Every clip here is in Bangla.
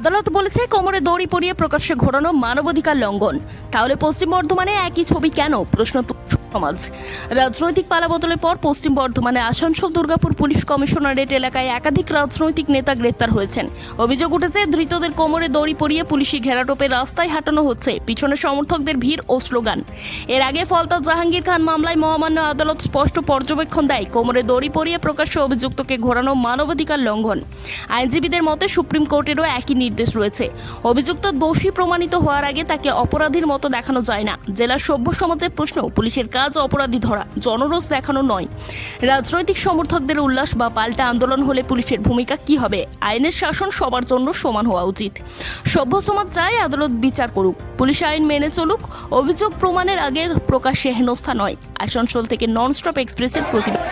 আদালত বলেছে কোমরে দড়ি পরিয়ে প্রকাশ্যে ঘোরানো মানবাধিকার লঙ্ঘন। তাহলে পশ্চিম বর্ধমানে একই ছবি কেন, প্রশ্ন সমাজ। রাজনৈতিক পালাবদলের পর পশ্চিম বর্ধমানে আসানসোল দুর্গাপুর পুলিশ কমিশনারেট এলাকায় একাধিক রাজনৈতিক নেতা গ্রেপ্তার হয়েছেন। অভিযোগ উঠেছে ধৃতদের কোমরে দড়ি পরিয়ে পুলিশি ঘেরাটোপে রাস্তায় হাঁটানো হচ্ছে, পিছনে সমর্থকদের ভিড় ও স্লোগান। এর আগে ফলতা জাহাঙ্গীর খান মামলায় মহামান্য আদালত স্পষ্ট পর্যবেক্ষণ দেয়, কোমরে দড়ি পরিয়ে প্রকাশ্যে অভিযুক্তকে ঘোরানো মানবাধিকার লঙ্ঘন। আইনজীবীদের মতে সুপ্রিম কোর্টেরও একই নির্দেশ রয়েছে। অভিযুক্ত দোষী প্রমাণিত হওয়ার আগে তাকে অপরাধীর মতো দেখানো যায় না। জেলার সভ্য সমাজের প্রশ্ন, পুলিশের কাজ অপরাধী ধরা, জনরোষ দেখানো নয়। রাজনৈতিক সমর্থকদের উল্লাস বা পাল্টা আন্দোলন হলে পুলিশের ভূমিকা কি হবে? আইনের শাসন সবার জন্য সমান হওয়া উচিত। সভ্য সমাজ চায় আদালত বিচার করুক, পুলিশ আইন মেনে চলুক, অভিযোগ প্রমাণের আগে প্রকাশ্যে হেনস্থা নয়। আসানসোল থেকে ননস্টপ এক্সপ্রেসের প্রতিবেদন।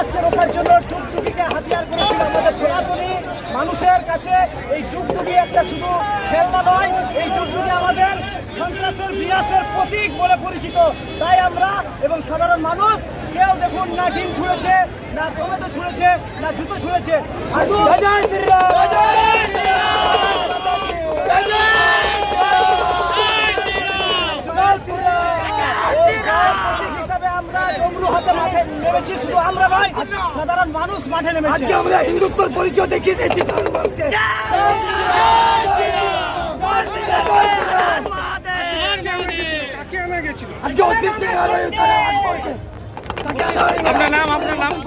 আজকে রোখার জন্য টুকটুকিকে হাতিয়ার করেছিল আমাদের সনাতনী মানুষের কাছে। এই টুকটুকি একটা শুধু খেলনা নয়, এই টুকটুকি আমাদের সন্ত্রাসের বিনাশের প্রতীক বলে পরিচিত। তাই আমরা এবং সাধারণ মানুষ কেউ দেখুন না ডিম ছুঁড়েছে, না টমেটো ছুঁড়েছে, না জুতো ছুঁড়েছে, শুধু শুধু আমরা নয়, সাধারণ মানুষ মাঠে নেমেছে। আজকে আমরা হিন্দুত্বর পরিচয় দেখিয়ে দিয়েছি সাধারণ মানুষকে।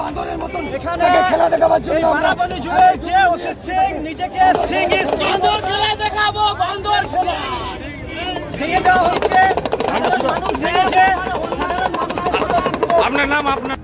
বান্দরের মতন এখানে খেলা দেখাবার জন্য নিজেকে ভেঙে দেওয়া হচ্ছে। সাধারণ মানুষ ভেঙেছে। আপনার নাম? আপনার